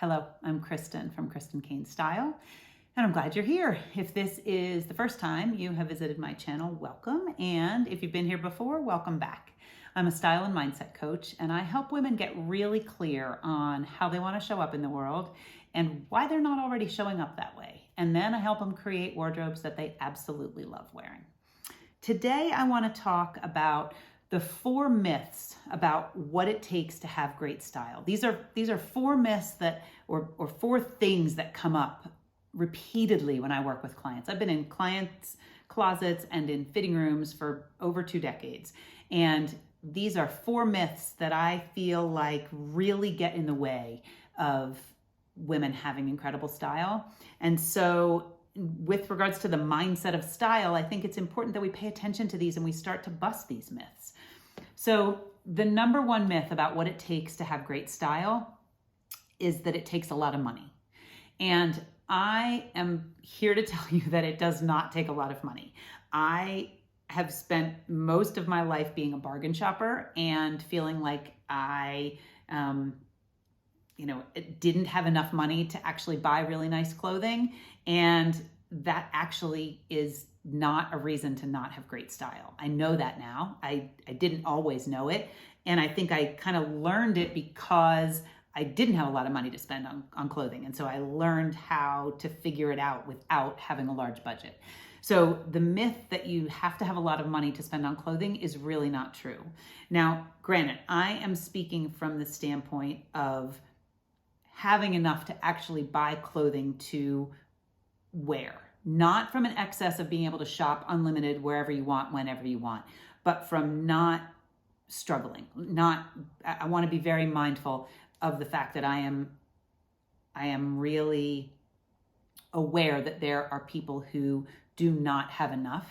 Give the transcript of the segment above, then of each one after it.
Hello, I'm Kristen from Kristen Style, and I'm glad you're here. If this is the first time you have visited my channel, welcome. And if you've been here before, welcome back. I'm a style and mindset coach, and I help women get really clear on how they want to show up in the world and why they're not already showing up that way. And then I help them create wardrobes that they absolutely love wearing. Today, I want to talk about the 4 myths about what it takes to have great style. These are 4 myths that, or 4 things that come up repeatedly when I work with clients. I've been in clients' closets and in fitting rooms for over 2 decades. And these are 4 myths that I feel like really get in the way of women having incredible style. And so with regards to the mindset of style, I think it's important that we pay attention to these and we start to bust these myths. So the number 1 myth about what it takes to have great style is that it takes a lot of money. And I am here to tell you that it does not take a lot of money. I have spent most of my life being a bargain shopper and feeling like I didn't have enough money to actually buy really nice clothing. And that actually is not a reason to not have great style. I know that now. I didn't always know it. And I think I kind of learned it because I didn't have a lot of money to spend on clothing. And so I learned how to figure it out without having a large budget. So the myth that you have to have a lot of money to spend on clothing is really not true. Now, granted, I am speaking from the standpoint of having enough to actually buy clothing to wear, not from an excess of being able to shop unlimited wherever you want, whenever you want, but from not struggling. I want to be very mindful of the fact that I am really aware that there are people who do not have enough.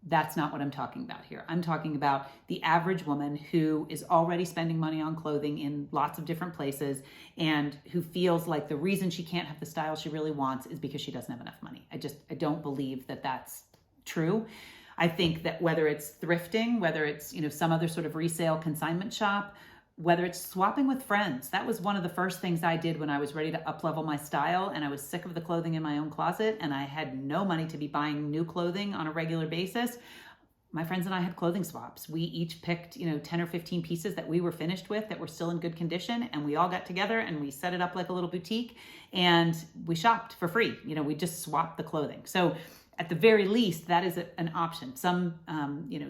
That's not what I'm talking about here. I'm talking about the average woman who is already spending money on clothing in lots of different places and who feels like the reason she can't have the style she really wants is because she doesn't have enough money. I don't believe that that's true. I think that whether it's thrifting, whether it's, some other sort of resale consignment shop, whether it's swapping with friends. That was one of the first things I did when I was ready to up-level my style and I was sick of the clothing in my own closet and I had no money to be buying new clothing on a regular basis. My friends and I had clothing swaps. We each picked, 10 or 15 pieces that we were finished with that were still in good condition, and we all got together and we set it up like a little boutique and we shopped for free. We just swapped the clothing. So at the very least, that is an option. Some,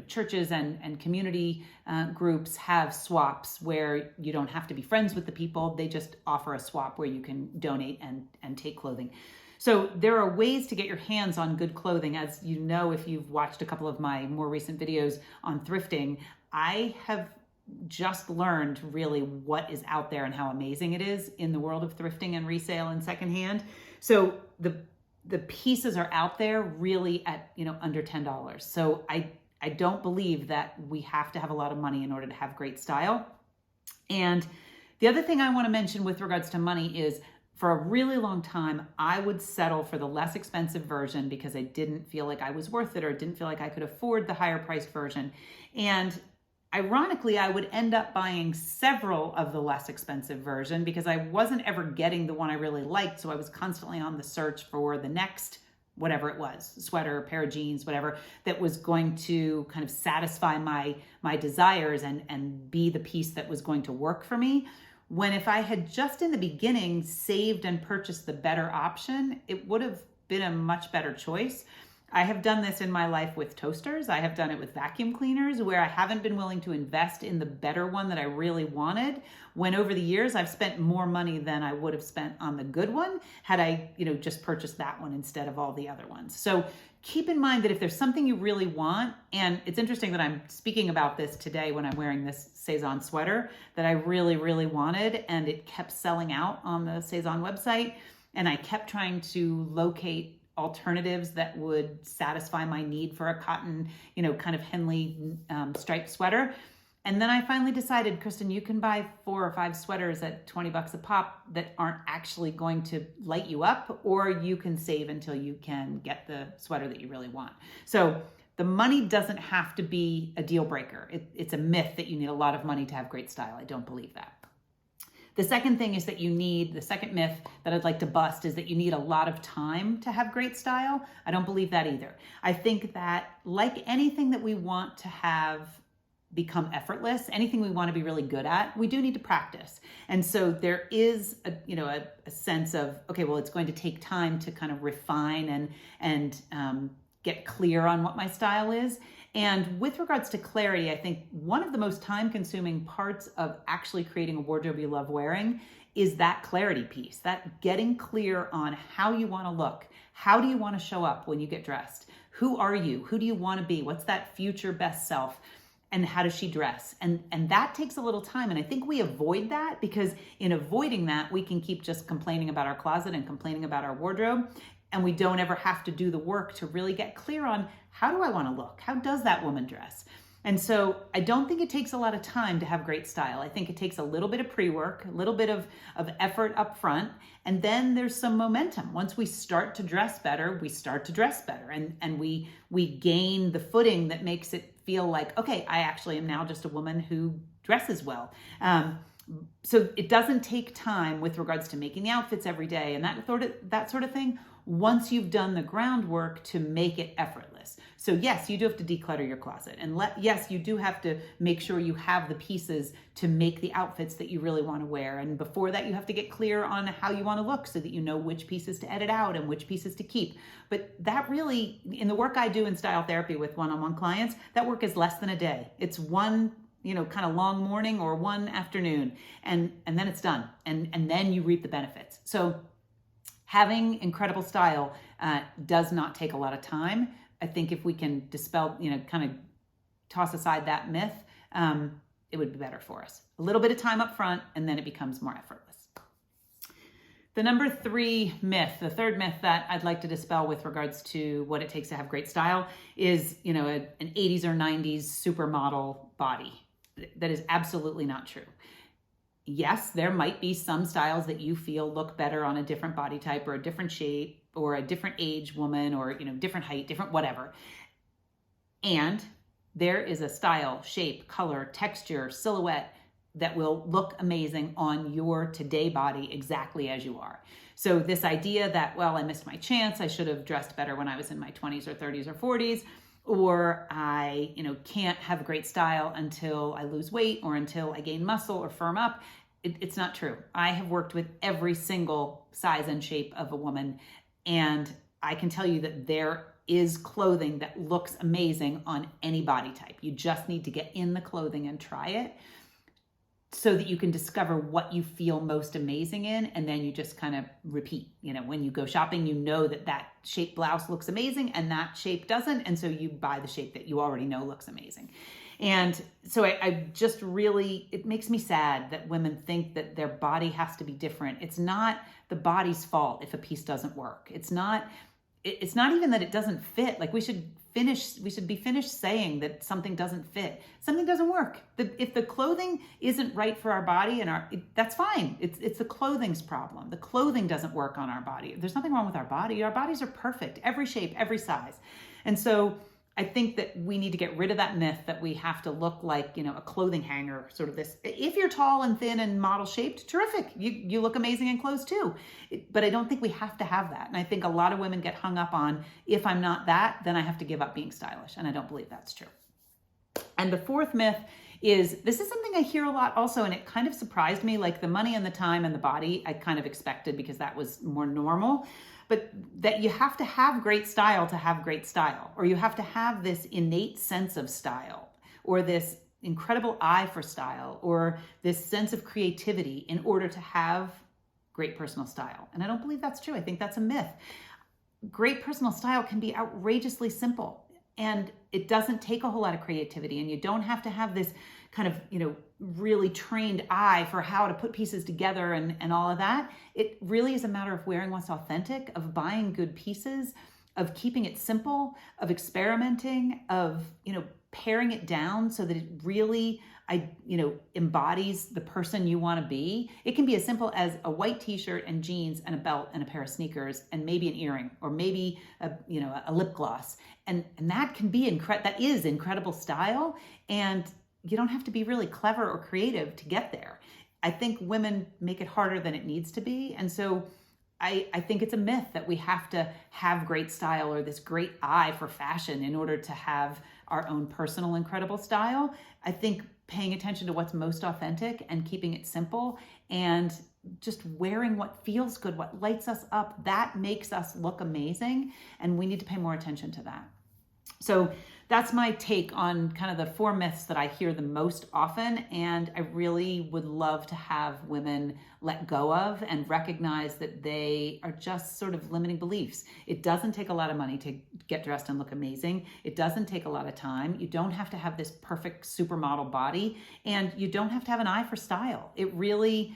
churches and community groups have swaps where you don't have to be friends with the people. They just offer a swap where you can donate and take clothing. So there are ways to get your hands on good clothing. As you know, if you've watched a couple of my more recent videos on thrifting, I have just learned really what is out there and how amazing it is in the world of thrifting and resale and secondhand. So the pieces are out there really at, under $10. So I don't believe that we have to have a lot of money in order to have great style. And the other thing I want to mention with regards to money is for a really long time, I would settle for the less expensive version because I didn't feel like I was worth it or didn't feel like I could afford the higher priced version. And ironically, I would end up buying several of the less expensive version because I wasn't ever getting the one I really liked. So I was constantly on the search for the next, whatever it was, sweater, pair of jeans, whatever, that was going to kind of satisfy my desires and be the piece that was going to work for me. When if I had just in the beginning saved and purchased the better option, it would have been a much better choice. I have done this in my life with toasters. I have done it with vacuum cleaners where I haven't been willing to invest in the better one that I really wanted. When over the years, I've spent more money than I would have spent on the good one had I, just purchased that one instead of all the other ones. So keep in mind that if there's something you really want, and it's interesting that I'm speaking about this today when I'm wearing this Cezanne sweater that I really, really wanted, and it kept selling out on the Cezanne website, and I kept trying to locate alternatives that would satisfy my need for a cotton, kind of Henley striped sweater. And then I finally decided, Kristen, you can buy 4 or 5 sweaters at $20 a pop that aren't actually going to light you up, or you can save until you can get the sweater that you really want. So the money doesn't have to be a deal breaker. It's a myth that you need a lot of money to have great style. I don't believe that. The second thing is that the second myth that I'd like to bust is that you need a lot of time to have great style. I don't believe that either. I think that like anything that we want to have become effortless, anything we want to be really good at, we do need to practice. And so there is a sense of, okay, well, it's going to take time to kind of refine and get clear on what my style is. And with regards to clarity, I think one of the most time-consuming parts of actually creating a wardrobe you love wearing is that clarity piece, that getting clear on how you want to look. How do you want to show up when you get dressed? Who are you? Who do you want to be? What's that future best self? And how does she dress? And that takes a little time. And I think we avoid that because in avoiding that, we can keep just complaining about our closet and complaining about our wardrobe. And we don't ever have to do the work to really get clear on how do I want to look? How does that woman dress? And so I don't think it takes a lot of time to have great style. I think it takes a little bit of pre-work, a little bit of effort up front, and then there's some momentum. Once we start to dress better, we start to dress better, and we gain the footing that makes it feel like, okay, I actually am now just a woman who dresses well. So it doesn't take time with regards to making the outfits every day and that sort of thing, once you've done the groundwork to make it effortless. So yes, you do have to declutter your closet. And yes, you do have to make sure you have the pieces to make the outfits that you really want to wear. And before that, you have to get clear on how you want to look so that you know which pieces to edit out and which pieces to keep. But that really, in the work I do in style therapy with one-on-one clients, that work is less than a day. It's one kind of long morning or one afternoon, and then it's done. And then you reap the benefits. So having incredible style does not take a lot of time. I think if we can dispel, kind of toss aside that myth, it would be better for us. A little bit of time up front, and then it becomes more effortless. The number 3 myth, the third myth that I'd like to dispel with regards to what it takes to have great style is, an 80s or 90s supermodel body. That is absolutely not true. Yes, there might be some styles that you feel look better on a different body type or a different shape or a different age woman or, different height, different whatever. And there is a style, shape, color, texture, silhouette that will look amazing on your today body exactly as you are. So this idea that, well, I missed my chance, I should have dressed better when I was in my 20s or 30s or 40s, or I, can't have great style until I lose weight or until I gain muscle or firm up. It's not true. I have worked with every single size and shape of a woman, and I can tell you that there is clothing that looks amazing on any body type. You just need to get in the clothing and try it so that you can discover what you feel most amazing in, and then you just kind of repeat. When you go shopping, that shape blouse looks amazing and that shape doesn't, and so you buy the shape that you already know looks amazing. And so I just really, it makes me sad that women think that their body has to be different. It's not the body's fault if a piece doesn't work. It's not even that it doesn't fit. Like we should be finished saying that something doesn't fit. Something doesn't work. If the clothing isn't right for our body that's fine. It's the clothing's problem. The clothing doesn't work on our body. There's nothing wrong with our body. Our bodies are perfect, every shape, every size. And so I think that we need to get rid of that myth that we have to look like, a clothing hanger, sort of this. If you're tall and thin and model shaped, terrific. You look amazing in clothes too. But I don't think we have to have that. And I think a lot of women get hung up on, if I'm not that, then I have to give up being stylish. And I don't believe that's true. And the fourth myth is, this is something I hear a lot also, and it kind of surprised me, like the money and the time and the body, I kind of expected because that was more normal. But that you have to have great style to have great style, or you have to have this innate sense of style, or this incredible eye for style, or this sense of creativity in order to have great personal style. And I don't believe that's true. I think that's a myth. Great personal style can be outrageously simple, and it doesn't take a whole lot of creativity, and you don't have to have this kind of, really trained eye for how to put pieces together and all of that. It really is a matter of wearing what's authentic, of buying good pieces, of keeping it simple, of experimenting, of, paring it down so that it really, embodies the person you want to be. It can be as simple as a white t-shirt and jeans and a belt and a pair of sneakers and maybe an earring or maybe a lip gloss. And that can be that is incredible style. And you don't have to be really clever or creative to get there. I think women make it harder than it needs to be. And so I think it's a myth that we have to have great style or this great eye for fashion in order to have our own personal incredible style. I think paying attention to what's most authentic and keeping it simple and just wearing what feels good, what lights us up, that makes us look amazing. And we need to pay more attention to that. So that's my take on kind of the 4 myths that I hear the most often. And I really would love to have women let go of and recognize that they are just sort of limiting beliefs. It doesn't take a lot of money to get dressed and look amazing. It doesn't take a lot of time. You don't have to have this perfect supermodel body, and you don't have to have an eye for style. It really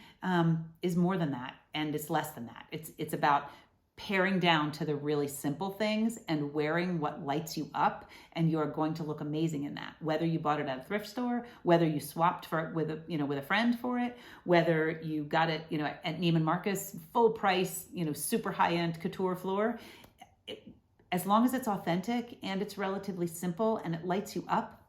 is more than that, and it's less than that. It's about paring down to the really simple things and wearing what lights you up, and you are going to look amazing in that. Whether you bought it at a thrift store, whether you swapped for it with a friend for it, whether you got it at Neiman Marcus full price, super high-end couture floor, as long as it's authentic and it's relatively simple and it lights you up,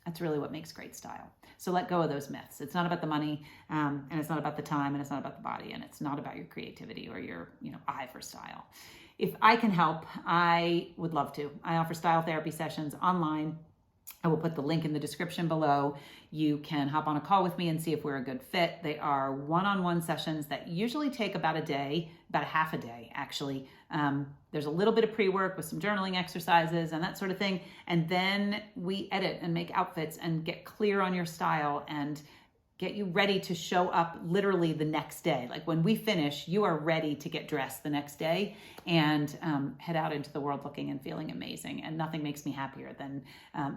that's really what makes great style. So let go of those myths. It's not about the money, and it's not about the time, and it's not about the body, and it's not about your creativity or your eye for style. If I can help, I would love to. I offer style therapy sessions online. I will put the link in the description below. You can hop on a call with me and see if we're a good fit. They are one-on-one sessions that usually take about a day, about a half a day, actually. There's a little bit of pre-work with some journaling exercises and that sort of thing. And then we edit and make outfits and get clear on your style and get you ready to show up literally the next day. Like when we finish, you are ready to get dressed the next day and head out into the world looking and feeling amazing. And nothing makes me happier than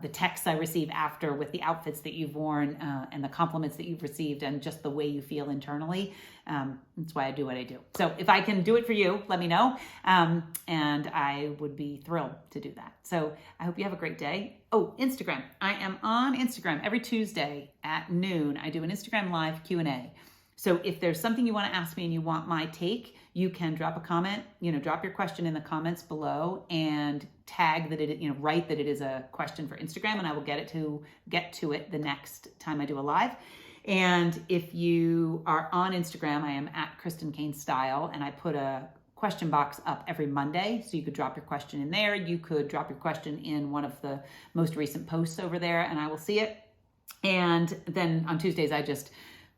the texts I receive after with the outfits that you've worn and the compliments that you've received and just the way you feel internally. That's why I do what I do. So if I can do it for you, let me know. And I would be thrilled to do that. So I hope you have a great day. Oh, Instagram. I am on Instagram every Tuesday at noon. I do an Instagram live Q&A. So if there's something you want to ask me and you want my take, you can drop a comment, drop your question in the comments below and tag that it, write that it is a question for Instagram, and I will get to it the next time I do a live. And if you are on Instagram, I am at Kristen Kane Style, and I put a question box up every Monday. So you could drop your question in there. You could drop your question in one of the most recent posts over there, and I will see it. And then on Tuesdays, I just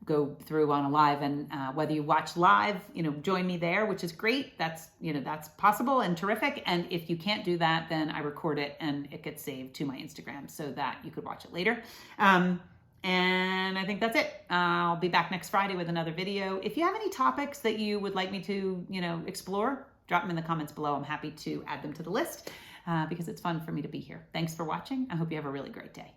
go through on a live, and whether you watch live, join me there, which is great. That's possible and terrific. And if you can't do that, then I record it and it gets saved to my Instagram so that you could watch it later. And I think that's it. I'll be back next Friday with another video. If you have any topics that you would like me to, explore, drop them in the comments below. I'm happy to add them to the list because it's fun for me to be here. Thanks for watching. I hope you have a really great day.